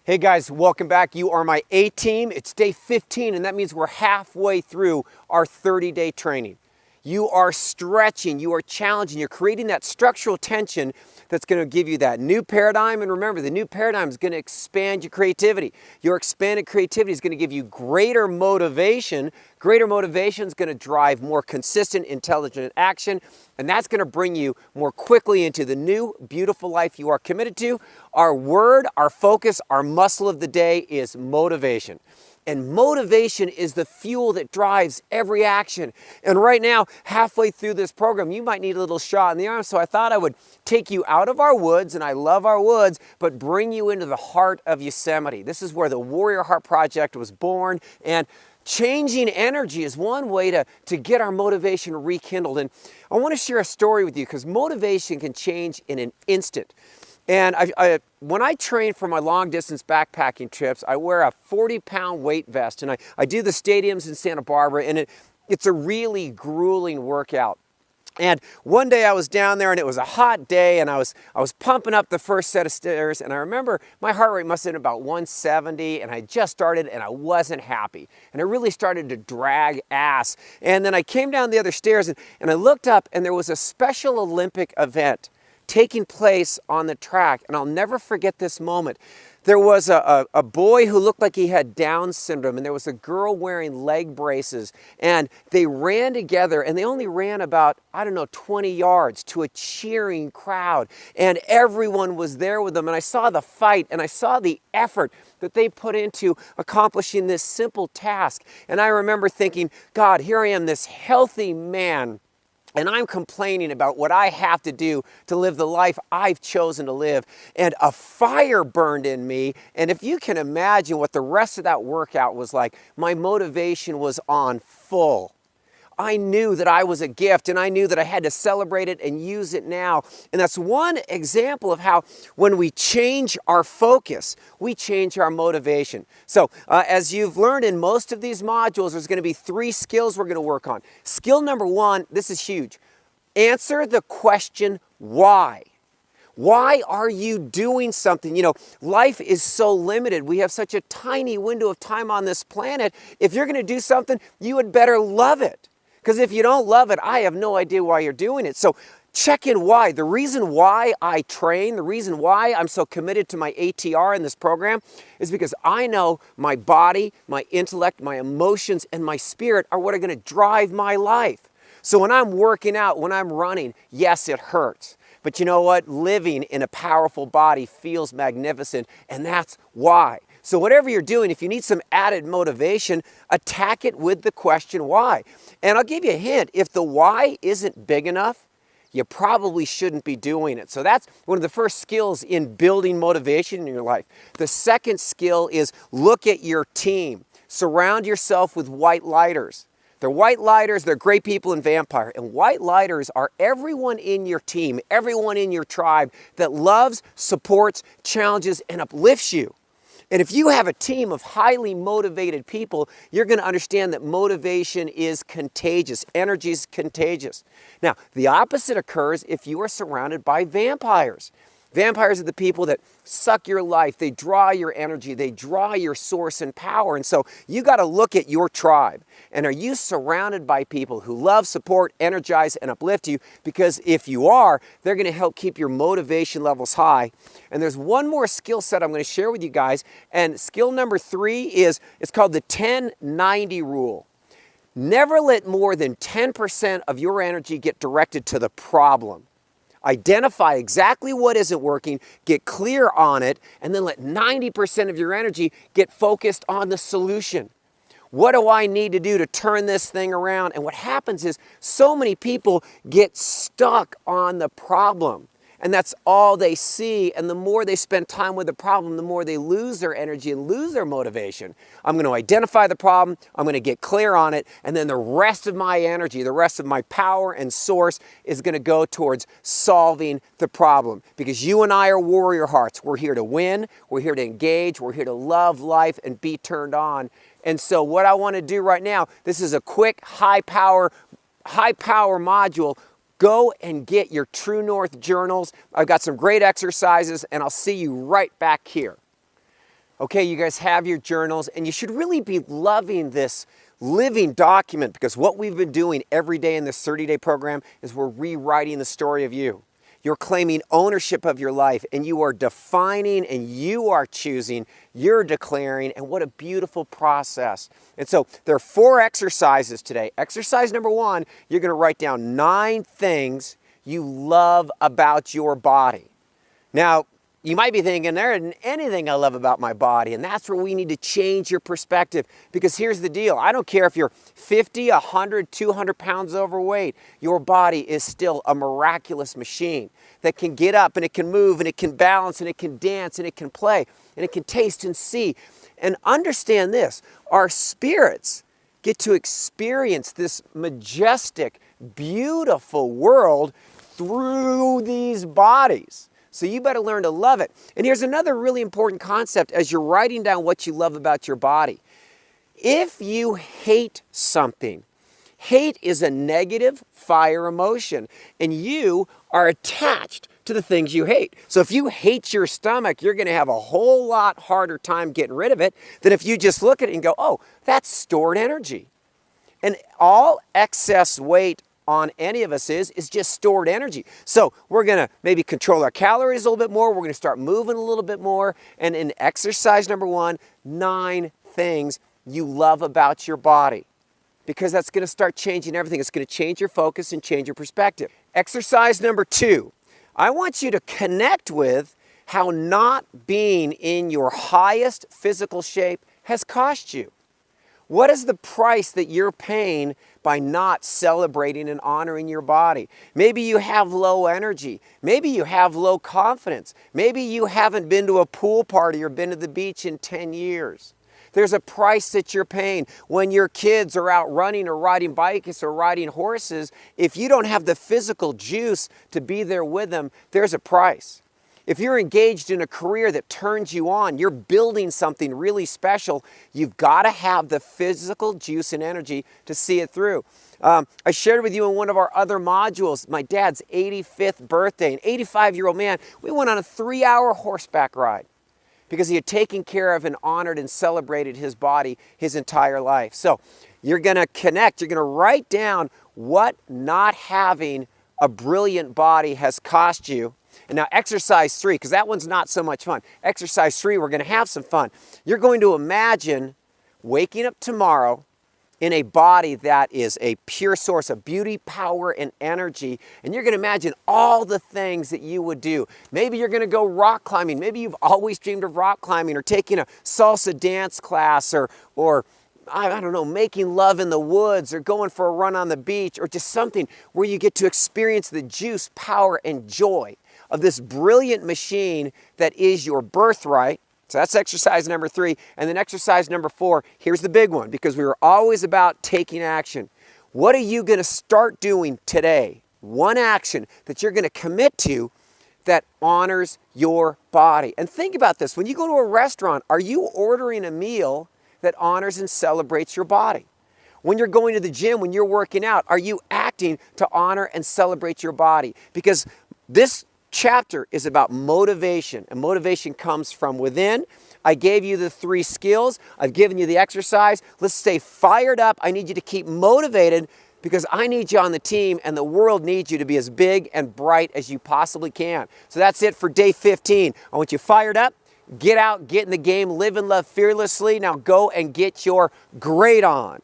Hey guys, welcome back. You are my A team. It's day 15, and that means we're halfway through our 30-day training. You are stretching, you are challenging, you're creating that structural tension that's going to give you that new paradigm. And remember, the new paradigm is going to expand your creativity. Your expanded creativity is going to give you greater motivation. Greater motivation is going to drive more consistent, intelligent action, and that's going to bring you more quickly into the new, beautiful life you are committed to. Our word, our focus, our muscle of the day is motivation. And motivation is the fuel that drives every action. And right now, halfway through this program, you might need a little shot in the arm. So I thought I would take you out of our woods, and I love our woods, but bring you into the heart of Yosemite. This is where the Warrior Heart Project was born. And changing energy is one way to get our motivation rekindled. And I want to share a story with you because motivation can change in an instant. And when I train for my long distance backpacking trips, I wear a 40-pound weight vest, and I do the stadiums in Santa Barbara, and it's a really grueling workout. And one day I was down there, and it was a hot day, and I was pumping up the first set of stairs, and I remember my heart rate must have been about 170, and I just started, and I wasn't happy. And it really started to drag ass. And then I came down the other stairs, and I looked up, and there was a Special Olympic event taking place on the track, and I'll never forget this moment. There was a boy who looked like he had Down syndrome, and there was a girl wearing leg braces, and they ran together, and they only ran about, 20 yards to a cheering crowd, and everyone was there with them, and I saw the fight, and I saw the effort that they put into accomplishing this simple task, and I remember thinking, God, here I am, this healthy man, and I'm complaining about what I have to do to live the life I've chosen to live. And a fire burned in me. And if you can imagine what the rest of that workout was like, my motivation was on full. I knew that I was a gift, and I knew that I had to celebrate it and use it now. And that's one example of how when we change our focus, we change our motivation. So as you've learned in most of these modules, there's going to be 3 skills we're going to work on. Skill number 1, this is huge. Answer the question, why? Why are you doing something? You know, life is so limited. We have such a tiny window of time on this planet. If you're going to do something, you had better love it. Because if you don't love it, I have no idea why you're doing it. So check in why. The reason why I train, the reason why I'm so committed to my ATR in this program is because I know my body, my intellect, my emotions, and my spirit are what are going to drive my life. So when I'm working out, when I'm running, yes, it hurts. But you know what? Living in a powerful body feels magnificent, and that's why. So whatever you're doing, if you need some added motivation, attack it with the question why. And I'll give you a hint, if the why isn't big enough, you probably shouldn't be doing it. So that's one of the first skills in building motivation in your life. The second skill is look at your team. Surround yourself with white lighters. They're white lighters, they're great people in Vampire. And white lighters are everyone in your team, everyone in your tribe that loves, supports, challenges, and uplifts you. And if you have a team of highly motivated people, you're going to understand that motivation is contagious. Energy is contagious. Now, the opposite occurs if you are surrounded by vampires. Vampires are the people that suck your life. They draw your energy. They draw your source and power. And so you got to look at your tribe. And are you surrounded by people who love, support, energize, and uplift you? Because if you are, they're going to help keep your motivation levels high. And there's one more skill set I'm going to share with you guys. And skill number 3 is, it's called the 10-90 rule. Never let more than 10% of your energy get directed to the problem. Identify exactly what isn't working, get clear on it, and then let 90% of your energy get focused on the solution. What do I need to do to turn this thing around? And what happens is so many people get stuck on the problem. And that's all they see. And the more they spend time with the problem, the more they lose their energy and lose their motivation. I'm going to identify the problem. I'm going to get clear on it. And then the rest of my energy, the rest of my power and source is going to go towards solving the problem. Because you and I are warrior hearts. We're here to win. We're here to engage. We're here to love life and be turned on. And so what I want to do right now, this is a quick, high power module. Go and get your True North journals. I've got some great exercises, and I'll see you right back here. Okay, you guys have your journals, and you should really be loving this living document, because what we've been doing every day in this 30-day program is we're rewriting the story of you. You're claiming ownership of your life, and you are defining, and you are choosing, you're declaring, and what a beautiful process. And so there are 4 exercises today. Exercise number 1, you're going to write down 9 things you love about your body. Now, you might be thinking, there isn't anything I love about my body, and that's where we need to change your perspective, because here's the deal. I don't care if you're 50, 100, 200 pounds overweight. Your body is still a miraculous machine that can get up, and it can move, and it can balance, and it can dance, and it can play, and it can taste and see. And understand this, our spirits get to experience this majestic, beautiful world through these bodies. So you better learn to love it. And here's another really important concept as you're writing down what you love about your body. If you hate something, hate is a negative fire emotion, and you are attached to the things you hate. So if you hate your stomach, you're going to have a whole lot harder time getting rid of it than if you just look at it and go, oh, that's stored energy. And all excess weight on any of us is just stored energy. So we're going to maybe control our calories a little bit more. We're going to start moving a little bit more. And in exercise number 1, 9 things you love about your body, because that's going to start changing everything. It's going to change your focus and change your perspective. Exercise number 2, I want you to connect with how not being in your highest physical shape has cost you. What is the price that you're paying by not celebrating and honoring your body? Maybe you have low energy. Maybe you have low confidence. Maybe you haven't been to a pool party or been to the beach in 10 years. There's a price that you're paying. When your kids are out running or riding bikes or riding horses, if you don't have the physical juice to be there with them, there's a price. If you're engaged in a career that turns you on, you're building something really special, you've got to have the physical juice and energy to see it through. I shared with you in one of our other modules, my dad's 85th birthday, an 85-year-old man. We went on a 3-hour horseback ride because he had taken care of and honored and celebrated his body his entire life. So you're going to connect, you're going to write down what not having a brilliant body has cost you. And now exercise 3, because that one's not so much fun. Exercise 3, we're going to have some fun. You're going to imagine waking up tomorrow in a body that is a pure source of beauty, power, and energy. And you're going to imagine all the things that you would do. Maybe you're going to go rock climbing. Maybe you've always dreamed of rock climbing, or taking a salsa dance class, or I don't know, making love in the woods, or going for a run on the beach, or just something where you get to experience the juice, power, and joy of this brilliant machine that is your birthright. So that's exercise number 3. And then exercise number 4, here's the big one, because we were always about taking action. What are you going to start doing today? One action that you're going to commit to that honors your body. And think about this. When you go to a restaurant, are you ordering a meal that honors and celebrates your body? When you're going to the gym, when you're working out, are you acting to honor and celebrate your body? Because this chapter is about motivation, and motivation comes from within. I gave you the 3 skills. I've given you the exercise. Let's stay fired up. I need you to keep motivated, because I need you on the team, and the world needs you to be as big and bright as you possibly can. So that's it for day 15. I want you fired up. Get out, get in the game, live and love fearlessly. Now go and get your grade on.